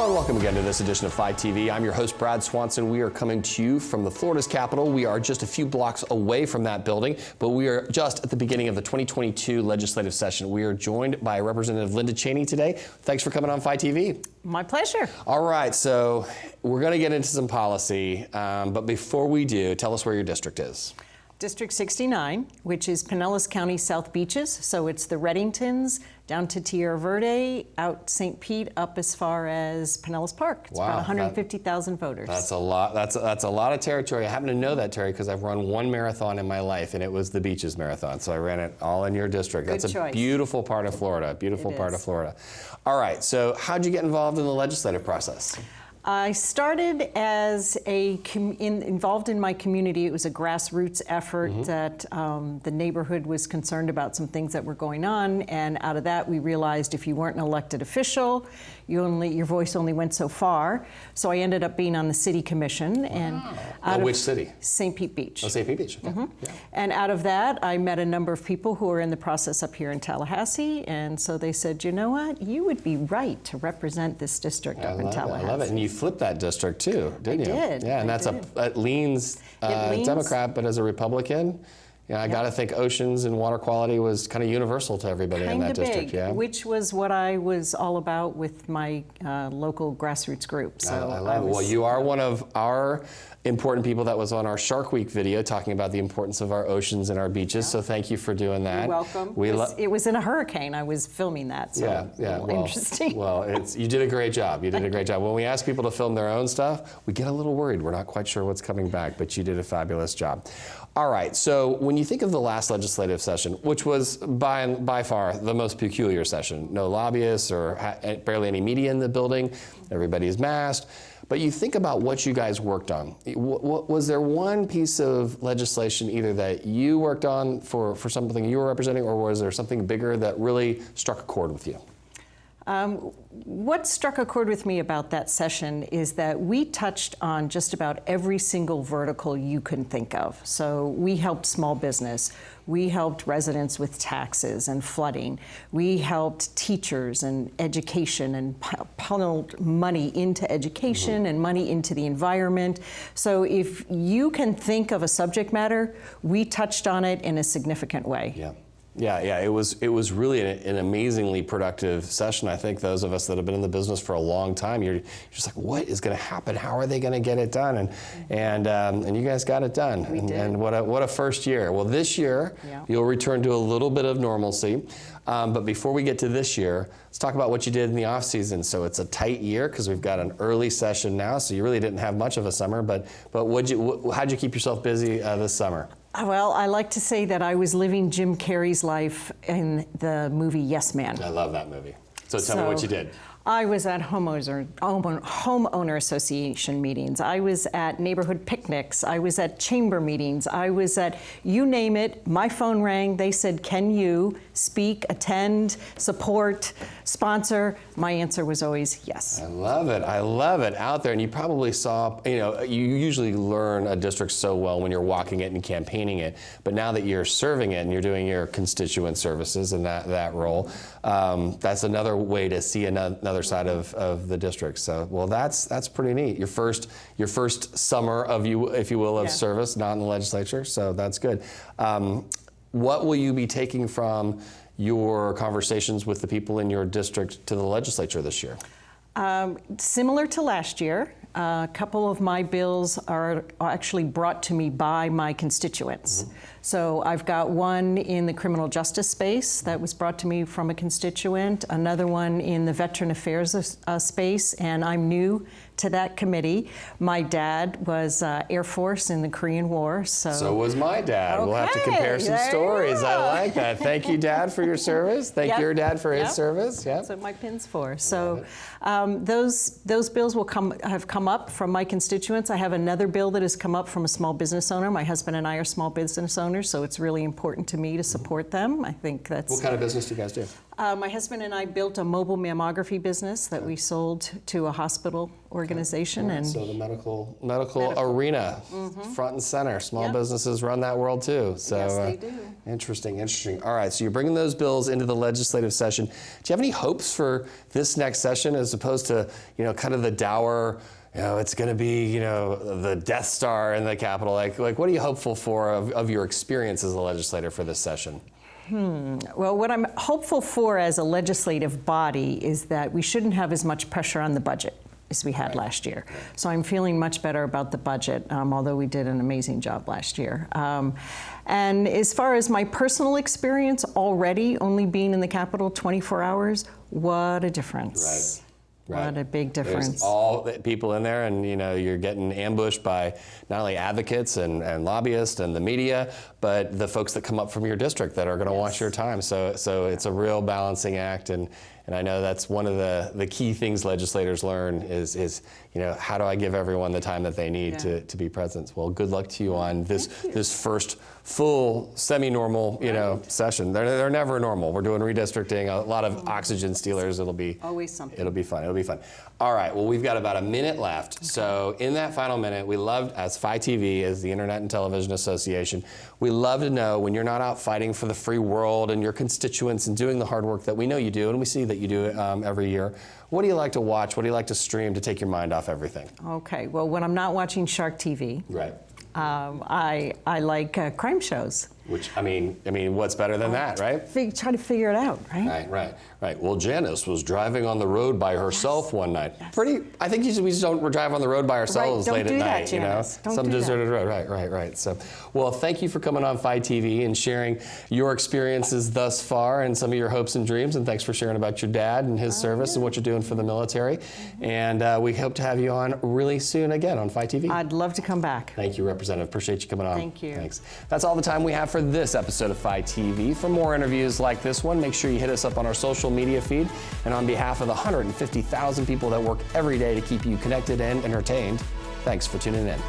Hello and welcome again to this edition of Phi TV. I'm your host, Brad Swanson. We are coming to you from the Florida's capital. We are just a few blocks away from that building, but we are just at the beginning of the 2022 legislative session. We are joined by Representative Linda Chaney today. Thanks for coming on Phi TV. My pleasure. All right, so we're going to get into some policy, but before we do, tell us where your district is. District 69, which is Pinellas County South Beaches, so it's the Reddingtons down to Tierra Verde, out St. Pete, up as far as Pinellas Park. It's about 150,000 voters. That's a lot. That's a lot of territory. I happen to know that, Terry, because I've run one marathon in my life, and it was the Beaches Marathon. So I ran it all in your district. Good That's a choice. beautiful part of Florida. Beautiful part of Florida. All right. So how'd you get involved in the legislative process? I started as involved in my community. It was a grassroots effort that the neighborhood was concerned about some things that were going on, and out of that we realized if you weren't an elected official, your voice only went so far. So I ended up being on the city commission. And which city? St. Pete Beach. Oh, St. Pete Beach. Okay. Yeah. And out of that, I met a number of people who are in the process up here in Tallahassee, and so they said, you know what, you would be right to represent this district up in Tallahassee. I love it. And you flipped that district too, didn't you? I did. Yeah, and it leans Democrat, but as a Republican, yeah, I got to think oceans and water quality was kind of universal to everybody in that district. Big, yeah, which was what I was all about with my local grassroots group. So I love it. Well, you are one of our important people that was on our Shark Week video talking about the importance of our oceans and our beaches. So thank you for doing that. You're welcome. It was in a hurricane. I was filming that. So well, interesting. Well, you did a great job. You did a great job. When we ask people to film their own stuff, we get a little worried. We're not quite sure what's coming back, but you did a fabulous job. All right, so when you think of the last legislative session, which was by far the most peculiar session, no lobbyists or barely any media in the building, everybody's masked, but you think about what you guys worked on. Was there one piece of legislation either that you worked on for something you were representing, or was there something bigger that really struck a chord with you? What struck a chord with me about that session is that we touched on just about every single vertical you can think of. So we helped small business. We helped residents with taxes and flooding. We helped teachers and education and funneled money into education and money into the environment. So if you can think of a subject matter, we touched on it in a significant way. Yeah. Yeah, it was really an amazingly productive session. I think those of us that have been in the business for a long time, you're just like, what is going to happen? How are they going to get it done? And you guys got it done. We did. And what a first year. Well, this year you'll return to a little bit of normalcy. But before we get to this year, let's talk about what you did in the off season. So it's a tight year because we've got an early session now. So you really didn't have much of a summer. But how'd you keep yourself busy this summer? Well, I like to say that I was living Jim Carrey's life in the movie Yes Man. I love that movie. So tell me what you did. I was at homeowner association meetings. I was at neighborhood picnics. I was at chamber meetings. I was at, you name it, my phone rang. They said, can you speak, attend, support, sponsor? My answer was always yes. I love it. I love it out there. And you probably saw, you usually learn a district so well when you're walking it and campaigning it. But now that you're serving it and you're doing your constituent services in that role, that's another way to see another side of the district. So, well, that's pretty neat. Your first summer of if you will, of service, not in the legislature. So that's good. What will you be taking from your conversations with the people in your district to the legislature this year? Similar to last year, a couple of my bills are actually brought to me by my constituents. So I've got one in the criminal justice space that was brought to me from a constituent, another one in the veteran affairs space, and I'm new to that committee. My dad was Air Force in the Korean War. So was my dad. Okay. We'll have to compare some stories. I like that. Thank you, Dad, for your service. Thank your dad for his service. Yeah. That's what my pin's for. So those bills have come up from my constituents. I have another bill that has come up from a small business owner. My husband and I are small business owners. owners, so it's really important to me to support them. I think that's... What kind of business do you guys do? My husband and I built a mobile mammography business that we sold to a hospital organization. Right, And so the medical arena, front and center. Small businesses run that world too. So, yes, they do. Interesting. All right, so you're bringing those bills into the legislative session. Do you have any hopes for this next session as opposed to, kind of the dour, it's going to be, the Death Star in the Capitol? Like what are you hopeful for of your experience as a legislator for this session? Well, what I'm hopeful for as a legislative body is that we shouldn't have as much pressure on the budget as we had last year. So I'm feeling much better about the budget, although we did an amazing job last year. And as far as my personal experience already, only being in the Capitol 24 hours, what a difference. Right. What a big difference. There's all the people in there, and you're getting ambushed by not only advocates and lobbyists and the media, but the folks that come up from your district that are going to watch your time. So it's a real balancing act, and I know that's one of the key things legislators learn is how do I give everyone the time that they need to be present? Well, good luck to you on this first full semi-normal session. They're never normal. We're doing redistricting, a lot of oxygen stealers. It'll be always something. It'll be fun. All right. Well, we've got about a minute left. Okay. So in that final minute, we love, as Phi TV, as the Internet and Television Association, we love to know when you're not out fighting for the free world and your constituents and doing the hard work that we know you do, and we see that you do it every year. What do you like to watch? What do you like to stream to take your mind off everything? Okay. Well, when I'm not watching Shark TV, right. I like crime shows. Which, I mean, what's better than that, right? Try to figure it out, right? Right. Well, Janice was driving on the road by herself one night. Yes. I think we just don't drive on the road by ourselves late at night, Some deserted road. Right. So, well, thank you for coming on Phi TV and sharing your experiences thus far and some of your hopes and dreams. And thanks for sharing about your dad and his service and what you're doing for the military. And we hope to have you on really soon again on Phi TV. I'd love to come back. Thank you, Representative. Appreciate you coming on. Thank you. Thanks. That's all the time we have for this episode of Phi TV. For more interviews like this one, make sure you hit us up on our social media feed. And on behalf of the 150,000 people that work every day to keep you connected and entertained, thanks for tuning in.